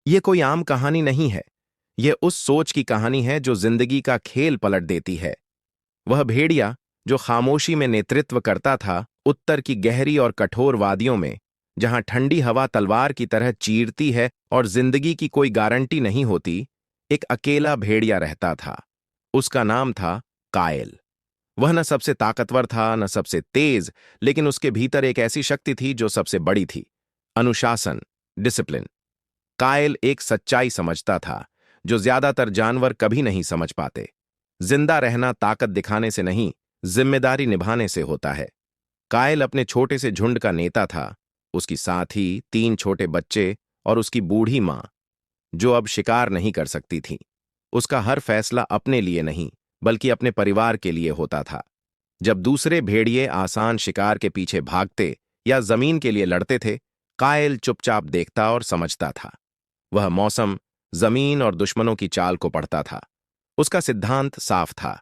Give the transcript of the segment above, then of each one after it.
ये कोई आम कहानी नहीं है। यह उस सोच की कहानी है जो जिंदगी का खेल पलट देती है। वह भेड़िया जो खामोशी में नेतृत्व करता था उत्तर की गहरी और कठोर वादियों में, जहां ठंडी हवा तलवार की तरह चीरती है और जिंदगी की कोई गारंटी नहीं होती, एक अकेला भेड़िया रहता था। उसका नाम था कायल। वह न सबसे ताकतवर था न सबसे तेज, लेकिन उसके भीतर एक ऐसी शक्ति थी जो सबसे बड़ी थी: अनुशासन, डिसिप्लिन। कायल एक सच्चाई समझता था जो ज्यादातर जानवर कभी नहीं समझ पाते। जिंदा रहना ताकत दिखाने से नहीं, जिम्मेदारी निभाने से होता है। कायल अपने छोटे से झुंड का नेता था। उसकी साथी, 3 छोटे बच्चे और उसकी बूढ़ी मां, जो अब शिकार नहीं कर सकती थी। उसका हर फैसला अपने लिए नहीं, बल्कि अपने परिवार के लिए होता था। जब दूसरे भेड़िए आसान शिकार के पीछे भागते या जमीन के लिए लड़ते थे, कायल चुपचाप देखता और समझता था। वह मौसम, जमीन और दुश्मनों की चाल को पढ़ता था। उसका सिद्धांत साफ था: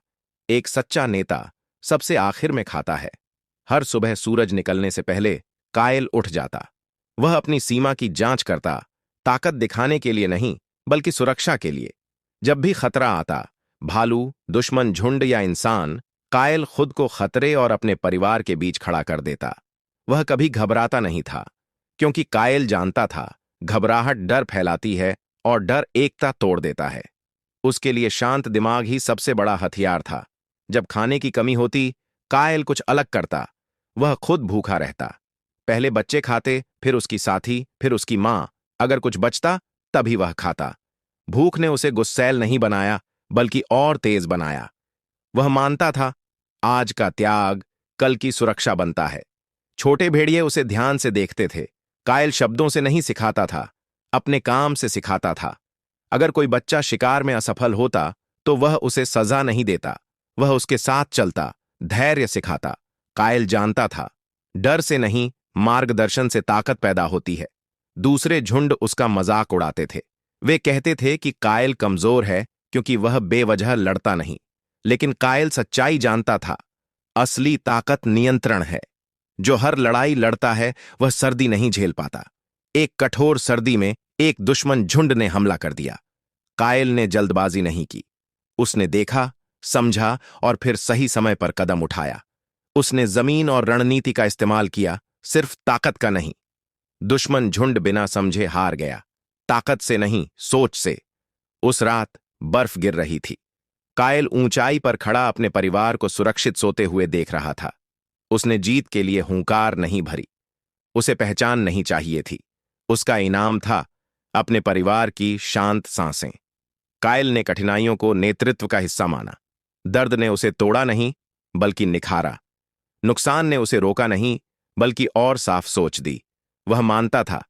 एक सच्चा नेता सबसे आखिर में खाता है। हर सुबह सूरज निकलने से पहले कायल उठ जाता। वह अपनी सीमा की जांच करता, ताकत दिखाने के लिए नहीं, बल्कि सुरक्षा के लिए। जब भी खतरा आता, भालू, दुश्मन झुंड या इंसान, कायल खुद को खतरे और अपने परिवार के बीच खड़ा कर देता। वह कभी घबराता नहीं था, क्योंकि कायल जानता था घबराहट डर फैलाती है और डर एकता तोड़ देता है। उसके लिए शांत दिमाग ही सबसे बड़ा हथियार था। जब खाने की कमी होती, कायल कुछ अलग करता। वह खुद भूखा रहता। पहले बच्चे खाते, फिर उसकी साथी, फिर उसकी मां। अगर कुछ बचता, तभी वह खाता। भूख ने उसे गुस्सैल नहीं बनाया, बल्कि और तेज बनाया। वह मानता था, आज का त्याग कल की सुरक्षा बनता है। छोटे भेड़िए उसे ध्यान से देखते थे। कायल शब्दों से नहीं सिखाता था, अपने काम से सिखाता था। अगर कोई बच्चा शिकार में असफल होता, तो वह उसे सजा नहीं देता। वह उसके साथ चलता, धैर्य सिखाता। कायल जानता था, डर से नहीं, मार्गदर्शन से ताकत पैदा होती है। दूसरे झुंड उसका मजाक उड़ाते थे। वे कहते थे कि कायल कमजोर है क्योंकि वह बेवजह लड़ता नहीं। लेकिन कायल सच्चाई जानता था, असली ताकत नियंत्रण है। जो हर लड़ाई लड़ता है, वह सर्दी नहीं झेल पाता। एक कठोर सर्दी में एक दुश्मन झुंड ने हमला कर दिया। कायल ने जल्दबाजी नहीं की। उसने देखा, समझा और फिर सही समय पर कदम उठाया। उसने जमीन और रणनीति का इस्तेमाल किया, सिर्फ ताकत का नहीं। दुश्मन झुंड बिना समझे हार गया, ताकत से नहीं, सोच से। उस रात बर्फ गिर रही थी। कायल ऊंचाई पर खड़ा अपने परिवार को सुरक्षित सोते हुए देख रहा था। उसने जीत के लिए हुंकार नहीं भरी। उसे पहचान नहीं चाहिए थी। उसका इनाम था अपने परिवार की शांत सांसें। कायल ने कठिनाइयों को नेतृत्व का हिस्सा माना। दर्द ने उसे तोड़ा नहीं, बल्कि निखारा। नुकसान ने उसे रोका नहीं, बल्कि और साफ सोच दी। वह मानता था,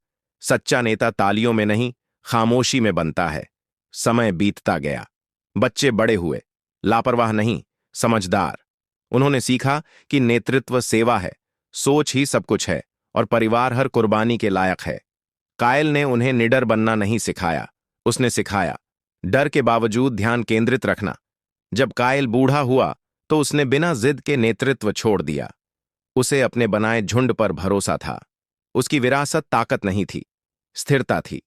सच्चा नेता तालियों में नहीं, खामोशी में बनता है। समय बीतता गया। बच्चे बड़े हुए, लापरवाह नहीं, समझदार। उन्होंने सीखा कि नेतृत्व सेवा है, सोच ही सब कुछ है, और परिवार हर कुर्बानी के लायक है। कायल ने उन्हें निडर बनना नहीं सिखाया। उसने सिखाया, डर के बावजूद ध्यान केंद्रित रखना। जब कायल बूढ़ा हुआ, तो उसने बिना जिद के नेतृत्व छोड़ दिया। उसे अपने बनाए झुंड पर भरोसा था। उसकी विरासत ताकत नहीं थी, स्थिरता थी।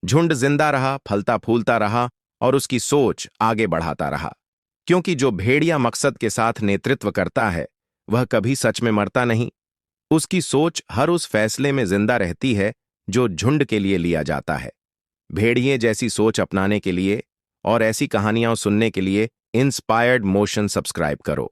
झुंड जिंदा रहा, फलता फूलता रहा, और उसकी सोच आगे बढ़ाता रहा। क्योंकि जो भेड़िया मकसद के साथ नेतृत्व करता है, वह कभी सच में मरता नहीं। उसकी सोच हर उस फैसले में जिंदा रहती है जो झुंड के लिए लिया जाता है। भेड़िए जैसी सोच अपनाने के लिए और ऐसी कहानियां सुनने के लिए इंस्पायर्ड मोशन सब्सक्राइब करो।